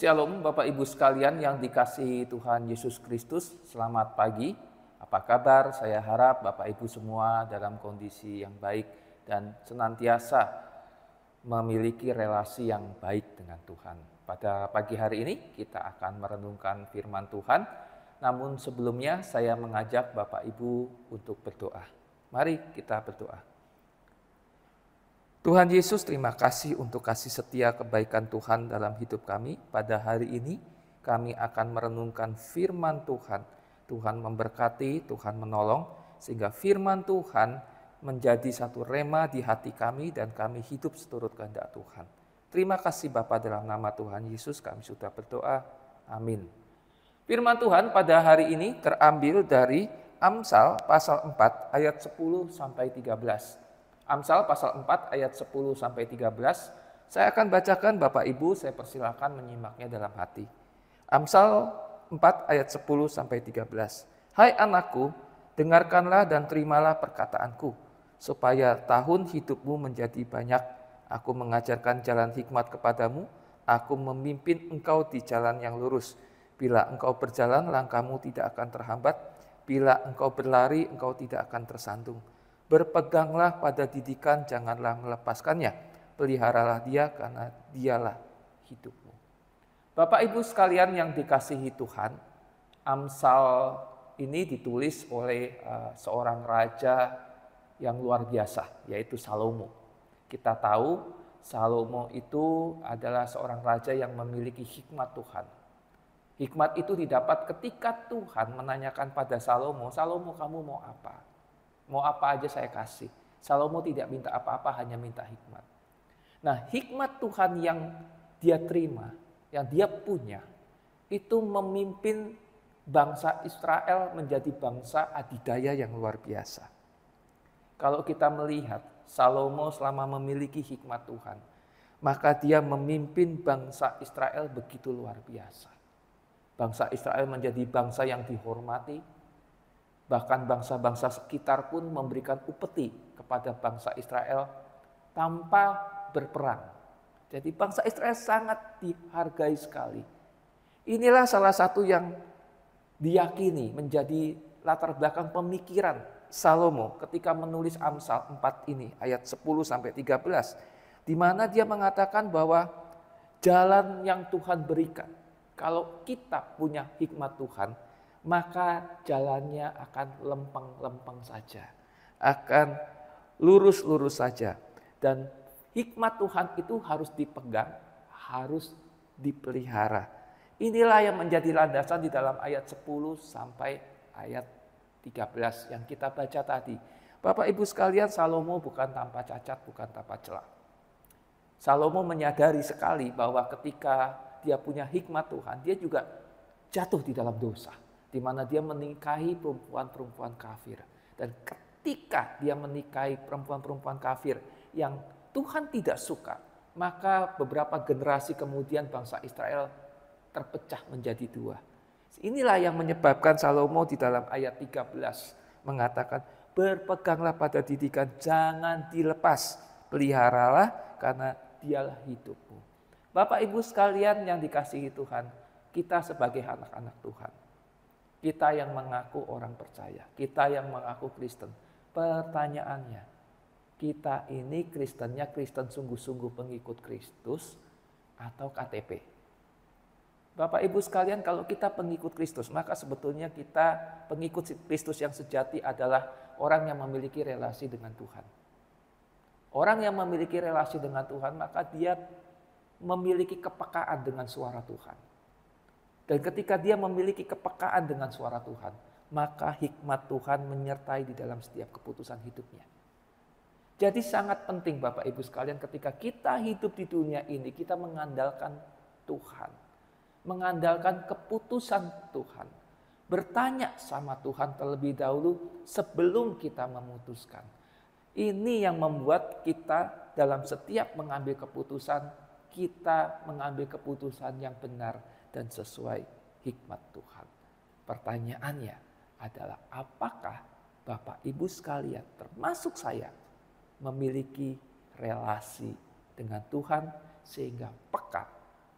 Shalom Bapak Ibu sekalian yang dikasihi Tuhan Yesus Kristus, selamat pagi. Apa kabar? Saya harap Bapak Ibu semua dalam kondisi yang baik dan senantiasa memiliki relasi yang baik dengan Tuhan. Pada pagi hari ini kita akan merenungkan firman Tuhan, namun sebelumnya saya mengajak Bapak Ibu untuk berdoa. Mari kita berdoa. Tuhan Yesus, terima kasih untuk kasih setia kebaikan Tuhan dalam hidup kami. Pada hari ini kami akan merenungkan firman Tuhan. Tuhan memberkati, Tuhan menolong, sehingga firman Tuhan menjadi satu rema di hati kami dan kami hidup seturut kehendak Tuhan. Terima kasih Bapa, dalam nama Tuhan Yesus kami sudah berdoa. Amin. Firman Tuhan pada hari ini terambil dari Amsal pasal 4 ayat 10 sampai 13. Amsal pasal 4 ayat 10 sampai 13. Saya akan bacakan, Bapak Ibu, saya persilakan menyimaknya dalam hati. Amsal 4 ayat 10 sampai 13. Hai anakku, dengarkanlah dan terimalah perkataanku, supaya tahun hidupmu menjadi banyak. Aku mengajarkan jalan hikmat kepadamu, aku memimpin engkau di jalan yang lurus. Bila engkau berjalan, langkahmu tidak akan terhambat. Bila engkau berlari, engkau tidak akan tersandung. Berpeganglah pada didikan, janganlah melepaskannya. Peliharalah dia karena dialah hidupmu. Bapak Ibu sekalian yang dikasihi Tuhan, Amsal ini ditulis oleh seorang raja yang luar biasa, yaitu Salomo. Kita tahu Salomo itu adalah seorang raja yang memiliki hikmat Tuhan. Hikmat itu didapat ketika Tuhan menanyakan pada Salomo, Salomo kamu mau apa? Mau apa aja saya kasih. Salomo tidak minta apa-apa, hanya minta hikmat. Nah, hikmat Tuhan yang dia terima, yang dia punya, itu memimpin bangsa Israel menjadi bangsa adidaya yang luar biasa. Kalau kita melihat Salomo selama memiliki hikmat Tuhan, maka dia memimpin bangsa Israel begitu luar biasa. Bangsa Israel menjadi bangsa yang dihormati. Bahkan bangsa-bangsa sekitar pun memberikan upeti kepada bangsa Israel tanpa berperang. Jadi bangsa Israel sangat dihargai sekali. Inilah salah satu yang diyakini menjadi latar belakang pemikiran Salomo ketika menulis Amsal 4 ini ayat 10 sampai 13, di mana dia mengatakan bahwa jalan yang Tuhan berikan, kalau kita punya hikmat Tuhan, maka jalannya akan lempeng-lempeng saja, akan lurus-lurus saja. Dan hikmat Tuhan itu harus dipegang, harus dipelihara. Inilah yang menjadi landasan di dalam ayat 10 sampai ayat 13 yang kita baca tadi. Bapak Ibu sekalian, Salomo bukan tanpa cacat, bukan tanpa celah. Salomo menyadari sekali bahwa ketika dia punya hikmat Tuhan, dia juga jatuh di dalam dosa, di mana dia menikahi perempuan-perempuan kafir. Dan ketika dia menikahi perempuan-perempuan kafir yang Tuhan tidak suka, maka beberapa generasi kemudian bangsa Israel terpecah menjadi dua. Inilah yang menyebabkan Salomo di dalam ayat 13 mengatakan, berpeganglah pada didikan, jangan dilepas, peliharalah karena dialah hidupmu. Bapak Ibu sekalian yang dikasihi Tuhan, kita sebagai anak-anak Tuhan, kita yang mengaku orang percaya, kita yang mengaku Kristen. Pertanyaannya, kita ini Kristennya Kristen sungguh-sungguh pengikut Kristus atau KTP? Bapak Ibu sekalian, kalau kita pengikut Kristus, maka sebetulnya kita pengikut Kristus yang sejati adalah orang yang memiliki relasi dengan Tuhan. Orang yang memiliki relasi dengan Tuhan, maka dia memiliki kepekaan dengan suara Tuhan. Dan ketika dia memiliki kepekaan dengan suara Tuhan, maka hikmat Tuhan menyertai di dalam setiap keputusan hidupnya. Jadi sangat penting Bapak Ibu sekalian, ketika kita hidup di dunia ini, kita mengandalkan Tuhan. Mengandalkan keputusan Tuhan. Bertanya sama Tuhan terlebih dahulu sebelum kita memutuskan. Ini yang membuat kita dalam setiap mengambil keputusan, kita mengambil keputusan yang benar dan sesuai hikmat Tuhan. Pertanyaannya adalah, apakah Bapak Ibu sekalian termasuk saya memiliki relasi dengan Tuhan sehingga peka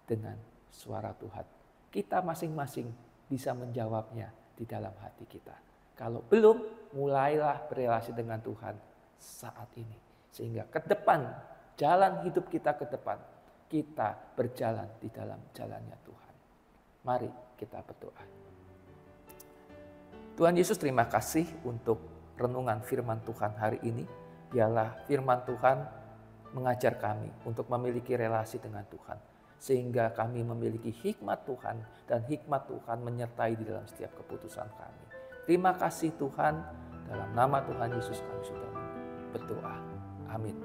dengan suara Tuhan. Kita masing-masing bisa menjawabnya di dalam hati kita. Kalau belum, mulailah berrelasi dengan Tuhan saat ini. Sehingga ke depan, jalan hidup kita ke depan, kita berjalan di dalam jalannya Tuhan. Mari kita berdoa. Tuhan Yesus, terima kasih untuk renungan firman Tuhan hari ini. Biarlah firman Tuhan mengajar kami untuk memiliki relasi dengan Tuhan. Sehingga kami memiliki hikmat Tuhan dan hikmat Tuhan menyertai di dalam setiap keputusan kami. Terima kasih Tuhan, dalam nama Tuhan Yesus kami sudah berdoa. Amin.